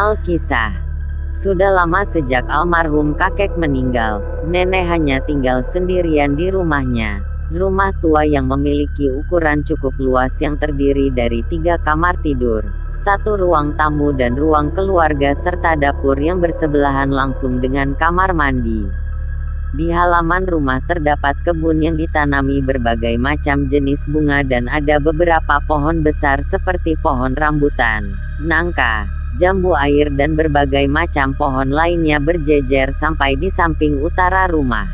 Alkisah. Sudah lama sejak almarhum kakek meninggal, nenek hanya tinggal sendirian di rumahnya. Rumah tua yang memiliki ukuran cukup luas yang terdiri dari 3 kamar tidur, 1 ruang tamu dan ruang keluarga serta dapur yang bersebelahan langsung dengan kamar mandi. Di halaman rumah terdapat kebun yang ditanami berbagai macam jenis bunga dan ada beberapa pohon besar seperti pohon rambutan, nangka, jambu air dan berbagai macam pohon lainnya berjejer sampai di samping utara rumah.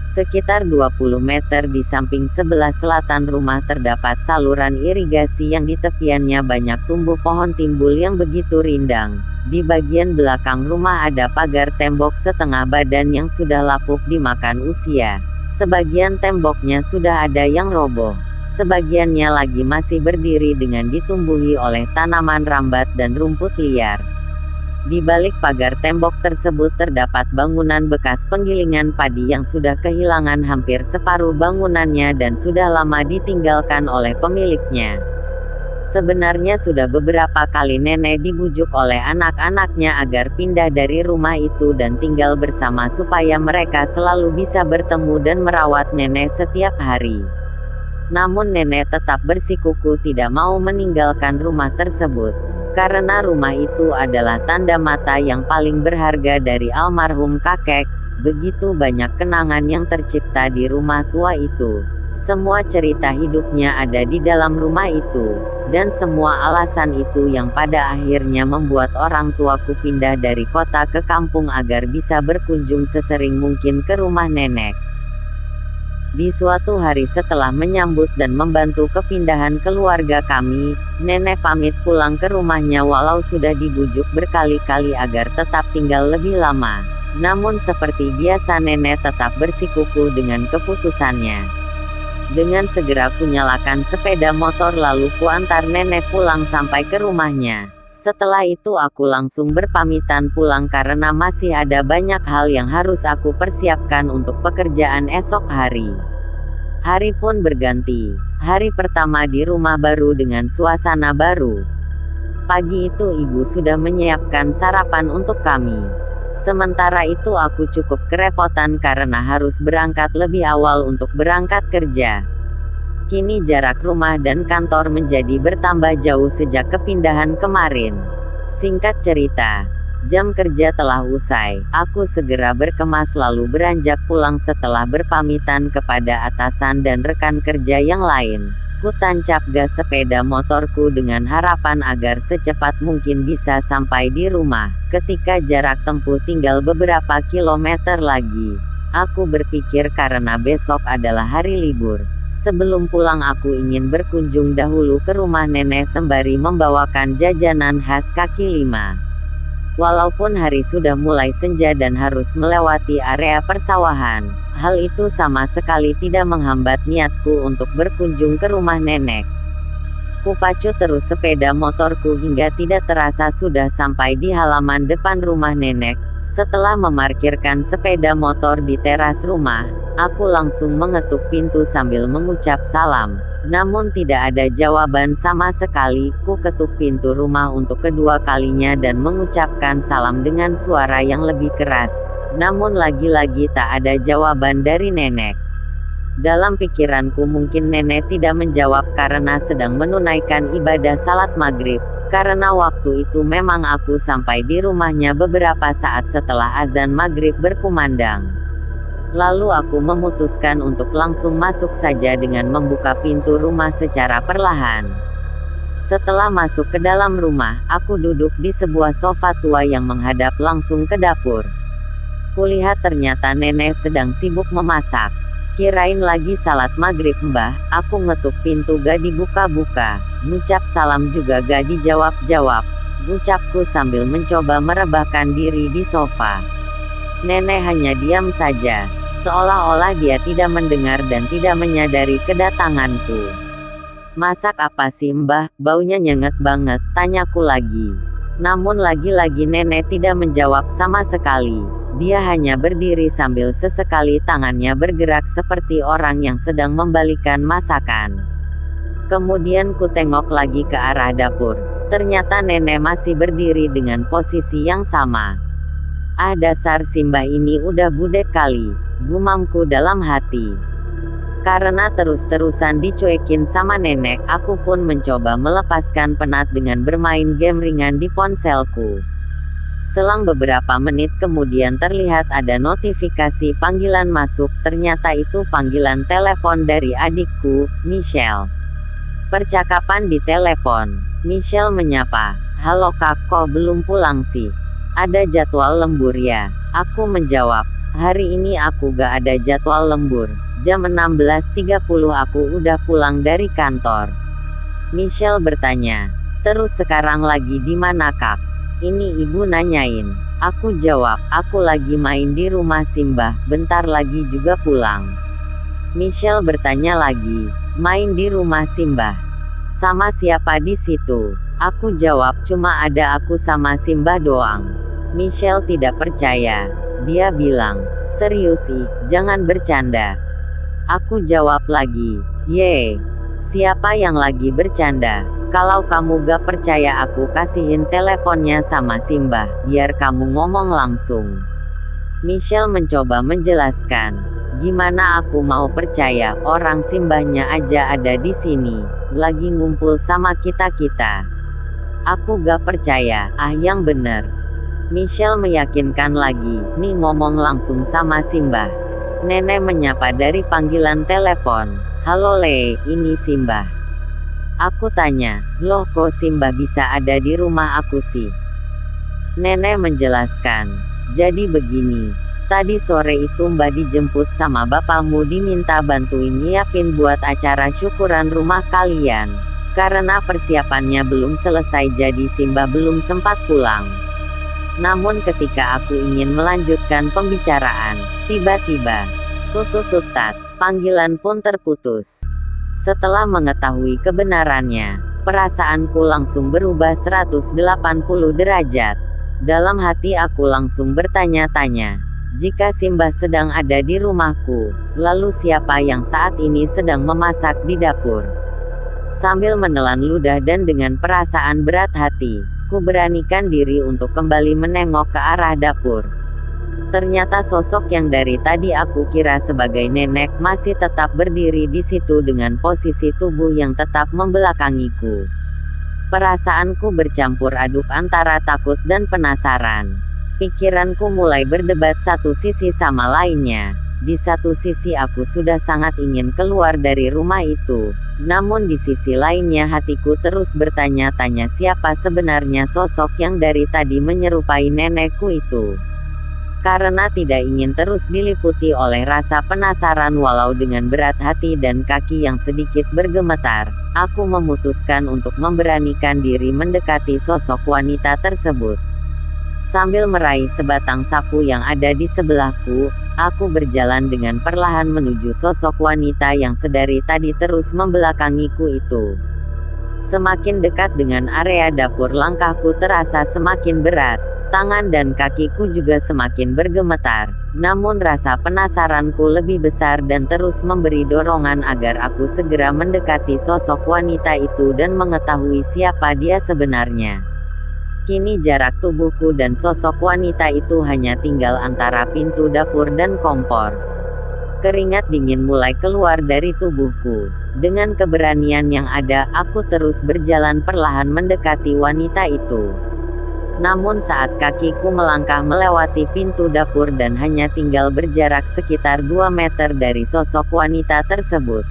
Sekitar 20 meter di samping sebelah selatan rumah terdapat saluran irigasi yang di tepiannya banyak tumbuh pohon timbul yang begitu rindang. Di bagian belakang rumah ada pagar tembok setengah badan yang sudah lapuk dimakan usia. Sebagian temboknya sudah ada yang roboh. Sebagiannya lagi masih berdiri dengan ditumbuhi oleh tanaman rambat dan rumput liar. Di balik pagar tembok tersebut terdapat bangunan bekas penggilingan padi yang sudah kehilangan hampir separuh bangunannya dan sudah lama ditinggalkan oleh pemiliknya. Sebenarnya sudah beberapa kali nenek dibujuk oleh anak-anaknya agar pindah dari rumah itu dan tinggal bersama supaya mereka selalu bisa bertemu dan merawat nenek setiap hari. Namun nenek tetap bersikukuh tidak mau meninggalkan rumah tersebut. Karena rumah itu adalah tanda mata yang paling berharga dari almarhum kakek, begitu banyak kenangan yang tercipta di rumah tua itu. Semua cerita hidupnya ada di dalam rumah itu, dan semua alasan itu yang pada akhirnya membuat orang tuaku pindah dari kota ke kampung agar bisa berkunjung sesering mungkin ke rumah nenek. Di suatu hari setelah menyambut dan membantu kepindahan keluarga kami, nenek pamit pulang ke rumahnya walau sudah dibujuk berkali-kali agar tetap tinggal lebih lama. Namun seperti biasa nenek tetap bersikukuh dengan keputusannya. Dengan segera kunyalakan sepeda motor lalu kuantar nenek pulang sampai ke rumahnya. Setelah itu aku langsung berpamitan pulang karena masih ada banyak hal yang harus aku persiapkan untuk pekerjaan esok hari. Hari pun berganti. Hari pertama di rumah baru dengan suasana baru. Pagi itu ibu sudah menyiapkan sarapan untuk kami. Sementara itu aku cukup kerepotan karena harus berangkat lebih awal untuk berangkat kerja. Kini jarak rumah dan kantor menjadi bertambah jauh sejak kepindahan kemarin. Singkat cerita, jam kerja telah usai. Aku segera berkemas lalu beranjak pulang setelah berpamitan kepada atasan dan rekan kerja yang lain. Ku tancap gas sepeda motorku dengan harapan agar secepat mungkin bisa sampai di rumah. Ketika jarak tempuh tinggal beberapa kilometer lagi, aku berpikir karena besok adalah hari libur. Sebelum pulang aku ingin berkunjung dahulu ke rumah nenek sembari membawakan jajanan khas kaki lima. Walaupun hari sudah mulai senja dan harus melewati area persawahan, hal itu sama sekali tidak menghambat niatku untuk berkunjung ke rumah nenek. Kupacu terus sepeda motorku hingga tidak terasa sudah sampai di halaman depan rumah nenek. Setelah memarkirkan sepeda motor di teras rumah, aku langsung mengetuk pintu sambil mengucap salam. Namun tidak ada jawaban sama sekali. Ku ketuk pintu rumah untuk kedua kalinya dan mengucapkan salam dengan suara yang lebih keras. Namun lagi-lagi tak ada jawaban dari nenek. Dalam pikiranku mungkin nenek tidak menjawab karena sedang menunaikan ibadah salat maghrib. Karena waktu itu memang aku sampai di rumahnya beberapa saat setelah azan maghrib berkumandang. Lalu aku memutuskan untuk langsung masuk saja dengan membuka pintu rumah secara perlahan. Setelah masuk ke dalam rumah, aku duduk di sebuah sofa tua yang menghadap langsung ke dapur. Kulihat ternyata nenek sedang sibuk memasak. Kirain lagi salat maghrib mbah, aku ngetuk pintu gak dibuka-buka. Ngucap salam juga gak dijawab-jawab. Ngucapku sambil mencoba merebahkan diri di sofa. Nenek hanya diam saja. Seolah-olah dia tidak mendengar dan tidak menyadari kedatanganku. Masak apa sih mbah, baunya nyengat banget, tanyaku lagi. Namun lagi-lagi nenek tidak menjawab sama sekali. Dia hanya berdiri sambil sesekali tangannya bergerak seperti orang yang sedang membalikan masakan. Kemudian ku tengok lagi ke arah dapur. Ternyata nenek masih berdiri dengan posisi yang sama. Ah, dasar Simbah ini udah budek kali, gumamku dalam hati. Karena terus-terusan dicuekin sama nenek, aku pun mencoba melepaskan penat dengan bermain game ringan di ponselku. Selang beberapa menit kemudian terlihat ada notifikasi panggilan masuk, ternyata itu panggilan telepon dari adikku, Michelle. Percakapan di telepon. Michelle menyapa, "Halo kak, kok belum pulang sih? Ada jadwal lembur ya?" Aku menjawab, "Hari ini aku gak ada jadwal lembur. Jam 16.30 aku udah pulang dari kantor." Michelle bertanya, "Terus sekarang lagi di mana kak?" "Ini ibu nanyain." Aku jawab, "Aku lagi main di rumah Simbah, bentar lagi juga pulang." Michelle bertanya lagi, "Main di rumah Simbah? Sama siapa di situ?" Aku jawab, "Cuma ada aku sama Simbah doang." Michelle tidak percaya. Dia bilang, "Serius sih, jangan bercanda." Aku jawab lagi, "Yeay, siapa yang lagi bercanda? Kalau kamu gak percaya aku kasihin teleponnya sama Simbah, biar kamu ngomong langsung." Michelle mencoba menjelaskan, "Gimana aku mau percaya, orang Simbahnya aja ada di sini, lagi ngumpul sama kita-kita." Aku gak percaya, "Ah yang bener." Michelle meyakinkan lagi, "Nih ngomong langsung sama Simbah." Nenek menyapa dari panggilan telepon, "Halo Le, ini Simbah." Aku tanya, "Loh kok Simbah bisa ada di rumah aku sih?" Nenek menjelaskan, "Jadi begini, tadi sore itu Mbak dijemput sama bapakmu diminta bantuin nyiapin buat acara syukuran rumah kalian. Karena persiapannya belum selesai jadi Simbah belum sempat pulang. Namun ketika aku ingin melanjutkan pembicaraan, tiba-tiba, tutututat, panggilan pun terputus." Setelah mengetahui kebenarannya, perasaanku langsung berubah 180 derajat. Dalam hati aku langsung bertanya-tanya, jika Simbah sedang ada di rumahku, lalu siapa yang saat ini sedang memasak di dapur? Sambil menelan ludah dan dengan perasaan berat hati, ku beranikan diri untuk kembali menengok ke arah dapur. Ternyata sosok yang dari tadi aku kira sebagai nenek masih tetap berdiri di situ dengan posisi tubuh yang tetap membelakangiku. Perasaanku bercampur aduk antara takut dan penasaran. Pikiranku mulai berdebat satu sisi sama lainnya. Di satu sisi aku sudah sangat ingin keluar dari rumah itu, namun di sisi lainnya hatiku terus bertanya-tanya siapa sebenarnya sosok yang dari tadi menyerupai nenekku itu. Karena tidak ingin terus diliputi oleh rasa penasaran walau dengan berat hati dan kaki yang sedikit bergemetar, aku memutuskan untuk memberanikan diri mendekati sosok wanita tersebut. Sambil meraih sebatang sapu yang ada di sebelahku, aku berjalan dengan perlahan menuju sosok wanita yang sedari tadi terus membelakangiku itu. Semakin dekat dengan area dapur langkahku terasa semakin berat, tangan dan kakiku juga semakin bergemetar, namun rasa penasaranku lebih besar dan terus memberi dorongan agar aku segera mendekati sosok wanita itu dan mengetahui siapa dia sebenarnya. Kini jarak tubuhku dan sosok wanita itu hanya tinggal antara pintu dapur dan kompor. Keringat dingin mulai keluar dari tubuhku. Dengan keberanian yang ada, aku terus berjalan perlahan mendekati wanita itu. Namun saat kakiku melangkah melewati pintu dapur dan hanya tinggal berjarak sekitar 2 meter dari sosok wanita tersebut,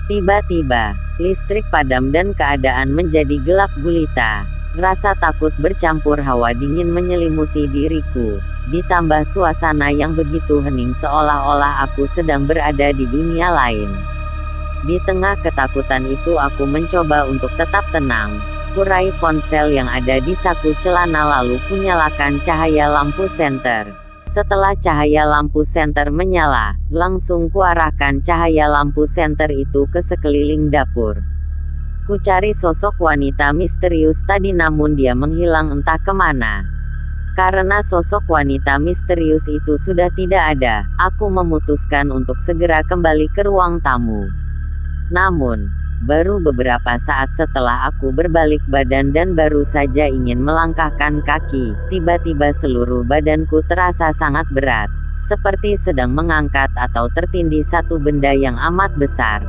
tiba-tiba, listrik padam dan keadaan menjadi gelap gulita. Rasa takut bercampur hawa dingin menyelimuti diriku, ditambah suasana yang begitu hening seolah-olah aku sedang berada di dunia lain. Di tengah ketakutan itu aku mencoba untuk tetap tenang. Kurai ponsel yang ada di saku celana lalu kunyalakan cahaya lampu senter. Setelah cahaya lampu senter menyala, langsung kuarahkan cahaya lampu senter itu ke sekeliling dapur. Ku cari sosok wanita misterius tadi namun dia menghilang entah kemana. Karena sosok wanita misterius itu sudah tidak ada, aku memutuskan untuk segera kembali ke ruang tamu. Namun, Baru beberapa saat setelah aku berbalik badan dan baru saja ingin melangkahkan kaki, tiba-tiba seluruh badanku terasa sangat berat, seperti sedang mengangkat atau tertindih satu benda yang amat besar.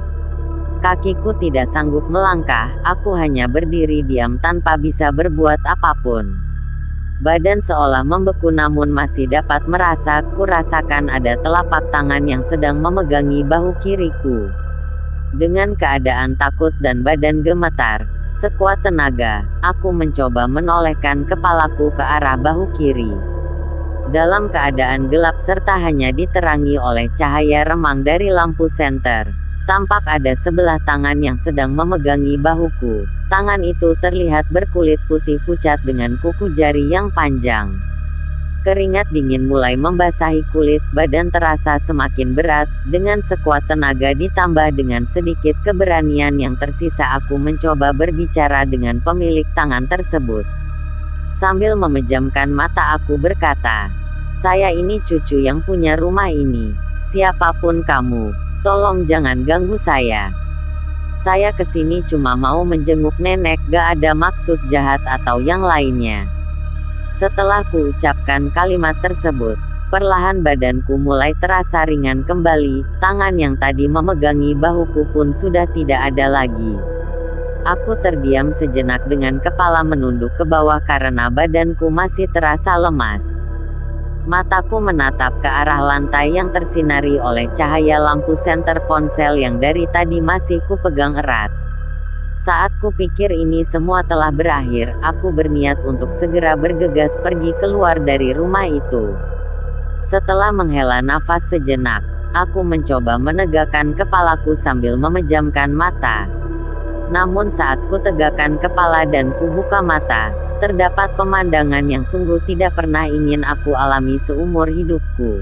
Kakiku tidak sanggup melangkah, aku hanya berdiri diam tanpa bisa berbuat apapun. Badan seolah membeku namun masih dapat kurasakan ada telapak tangan yang sedang memegangi bahu kiriku. Dengan keadaan takut dan badan gemetar, sekuat tenaga, aku mencoba menolehkan kepalaku ke arah bahu kiri. Dalam keadaan gelap serta hanya diterangi oleh cahaya remang dari lampu senter, tampak ada sebelah tangan yang sedang memegangi bahuku. Tangan itu terlihat berkulit putih pucat dengan kuku jari yang panjang. Keringat dingin mulai membasahi kulit, badan terasa semakin berat. Dengan sekuat tenaga ditambah dengan sedikit keberanian yang tersisa, aku mencoba berbicara dengan pemilik tangan tersebut. Sambil memejamkan mata aku berkata, "Saya ini cucu yang punya rumah ini. Siapapun kamu, tolong jangan ganggu saya. Saya kesini cuma mau menjenguk nenek, gak ada maksud jahat atau yang lainnya." Setelah kuucapkan kalimat tersebut, perlahan badanku mulai terasa ringan kembali, tangan yang tadi memegangi bahuku pun sudah tidak ada lagi. Aku terdiam sejenak dengan kepala menunduk ke bawah karena badanku masih terasa lemas. Mataku menatap ke arah lantai yang tersinari oleh cahaya lampu senter ponsel yang dari tadi masih kupegang erat. Saat kupikir ini semua telah berakhir, aku berniat untuk segera bergegas pergi keluar dari rumah itu. Setelah menghela nafas sejenak, aku mencoba menegakkan kepalaku sambil memejamkan mata. Namun saat ku tegakkan kepala dan ku buka mata, terdapat pemandangan yang sungguh tidak pernah ingin aku alami seumur hidupku.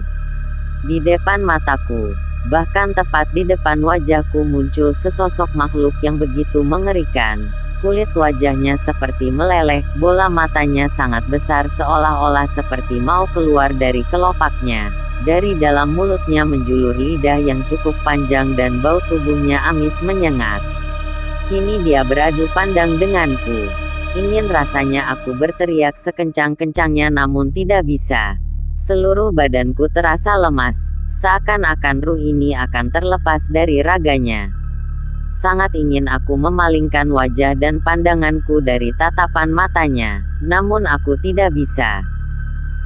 Di depan mataku, bahkan tepat di depan wajahku, muncul sesosok makhluk yang begitu mengerikan. Kulit wajahnya seperti meleleh, bola matanya sangat besar seolah-olah seperti mau keluar dari kelopaknya. Dari dalam mulutnya menjulur lidah yang cukup panjang dan bau tubuhnya amis menyengat. Kini dia beradu pandang denganku. Ingin rasanya aku berteriak sekencang-kencangnya namun tidak bisa. Seluruh badanku terasa lemas, seakan-akan ruh ini akan terlepas dari raganya. Sangat ingin aku memalingkan wajah dan pandanganku dari tatapan matanya, namun aku tidak bisa.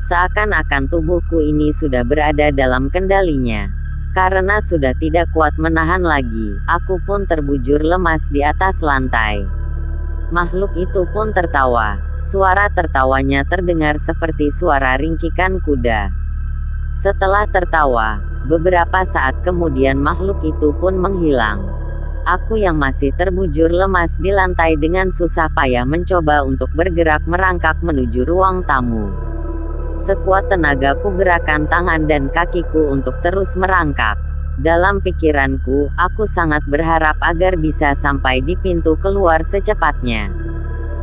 Seakan-akan tubuhku ini sudah berada dalam kendalinya. Karena sudah tidak kuat menahan lagi, aku pun terbujur lemas di atas lantai. Makhluk itu pun tertawa. Suara tertawanya terdengar seperti suara ringkikan kuda. Setelah tertawa, beberapa saat kemudian makhluk itu pun menghilang. Aku yang masih terbujur lemas di lantai dengan susah payah mencoba untuk bergerak merangkak menuju ruang tamu. Sekuat tenaga ku gerakan tangan dan kakiku untuk terus merangkak. Dalam pikiranku, aku sangat berharap agar bisa sampai di pintu keluar secepatnya.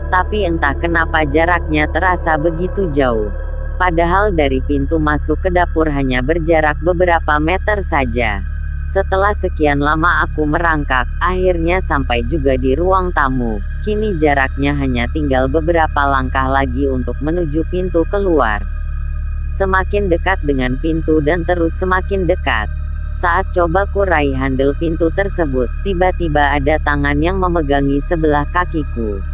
Tapi entah kenapa jaraknya terasa begitu jauh. Padahal dari pintu masuk ke dapur hanya berjarak beberapa meter saja. Setelah sekian lama aku merangkak, akhirnya sampai juga di ruang tamu. Kini jaraknya hanya tinggal beberapa langkah lagi untuk menuju pintu keluar. Semakin dekat dengan pintu dan terus semakin dekat. Saat coba ku raih handle pintu tersebut, tiba-tiba ada tangan yang memegangi sebelah kakiku.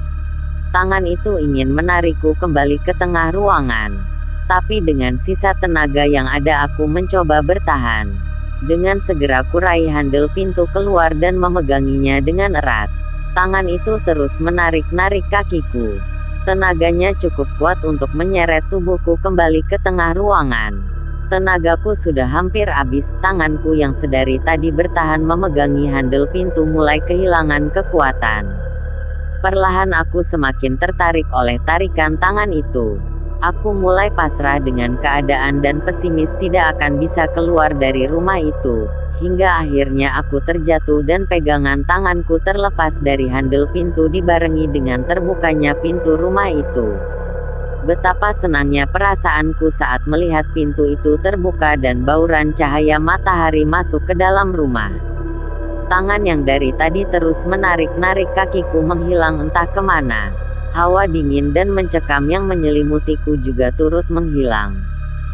Tangan itu ingin menarikku kembali ke tengah ruangan. Tapi dengan sisa tenaga yang ada aku mencoba bertahan. Dengan segera ku raih handle pintu keluar dan memeganginya dengan erat. Tangan itu terus menarik-narik kakiku. Tenaganya cukup kuat untuk menyeret tubuhku kembali ke tengah ruangan. Tenagaku sudah hampir habis, tanganku yang sedari tadi bertahan memegangi handle pintu mulai kehilangan kekuatan. Perlahan aku semakin tertarik oleh tarikan tangan itu. Aku mulai pasrah dengan keadaan dan pesimis tidak akan bisa keluar dari rumah itu. Hingga akhirnya aku terjatuh dan pegangan tanganku terlepas dari handle pintu dibarengi dengan terbukanya pintu rumah itu. Betapa senangnya perasaanku saat melihat pintu itu terbuka dan bauran cahaya matahari masuk ke dalam rumah. Tangan yang dari tadi terus menarik-narik kakiku menghilang entah kemana. Hawa dingin dan mencekam yang menyelimutiku juga turut menghilang.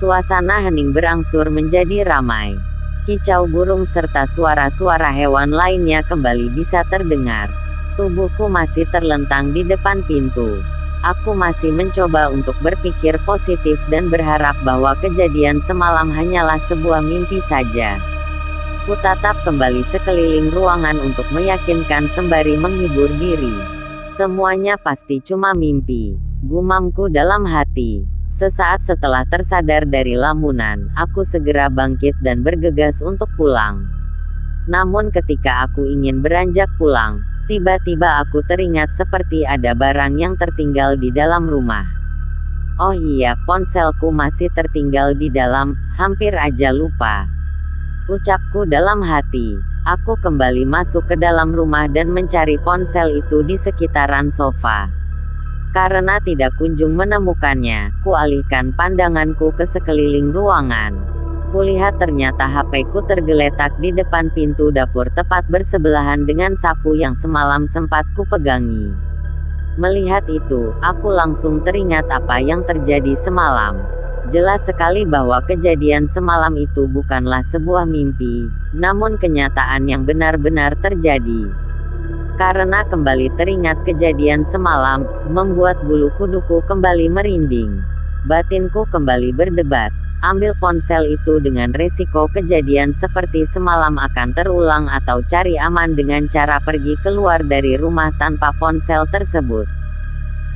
Suasana hening berangsur menjadi ramai. Kicau burung serta suara-suara hewan lainnya kembali bisa terdengar. Tubuhku masih terlentang di depan pintu. Aku masih mencoba untuk berpikir positif dan berharap bahwa kejadian semalam hanyalah sebuah mimpi saja. Kutatap kembali sekeliling ruangan untuk meyakinkan sembari menghibur diri. Semuanya pasti cuma mimpi, gumamku dalam hati. Sesaat setelah tersadar dari lamunan, aku segera bangkit dan bergegas untuk pulang. Namun ketika aku ingin beranjak pulang, tiba-tiba aku teringat seperti ada barang yang tertinggal di dalam rumah. Oh iya, ponselku masih tertinggal di dalam, hampir aja lupa. Ucapku dalam hati. Aku kembali masuk ke dalam rumah dan mencari ponsel itu di sekitaran sofa. Karena tidak kunjung menemukannya, kualihkan pandanganku ke sekeliling ruangan. Kulihat ternyata HP-ku tergeletak di depan pintu dapur tepat bersebelahan dengan sapu yang semalam sempat kupegangi. Melihat itu, aku langsung teringat apa yang terjadi semalam. Jelas sekali bahwa kejadian semalam itu bukanlah sebuah mimpi, namun kenyataan yang benar-benar terjadi. Karena kembali teringat kejadian semalam, membuat bulu kuduku kembali merinding. Batinku kembali berdebat. Ambil ponsel itu dengan resiko kejadian seperti semalam akan terulang atau cari aman dengan cara pergi keluar dari rumah tanpa ponsel tersebut.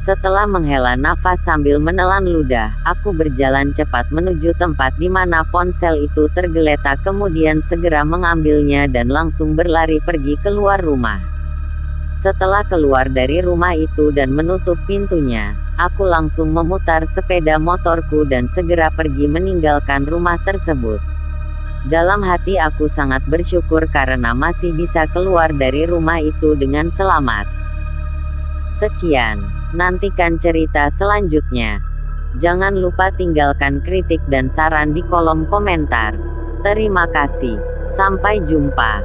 Setelah menghela nafas sambil menelan ludah, aku berjalan cepat menuju tempat di mana ponsel itu tergeletak kemudian segera mengambilnya dan langsung berlari pergi keluar rumah. Setelah keluar dari rumah itu dan menutup pintunya, aku langsung memutar sepeda motorku dan segera pergi meninggalkan rumah tersebut. Dalam hati aku sangat bersyukur karena masih bisa keluar dari rumah itu dengan selamat. Sekian. Nantikan cerita selanjutnya. Jangan lupa tinggalkan kritik dan saran di kolom komentar. Terima kasih. Sampai jumpa.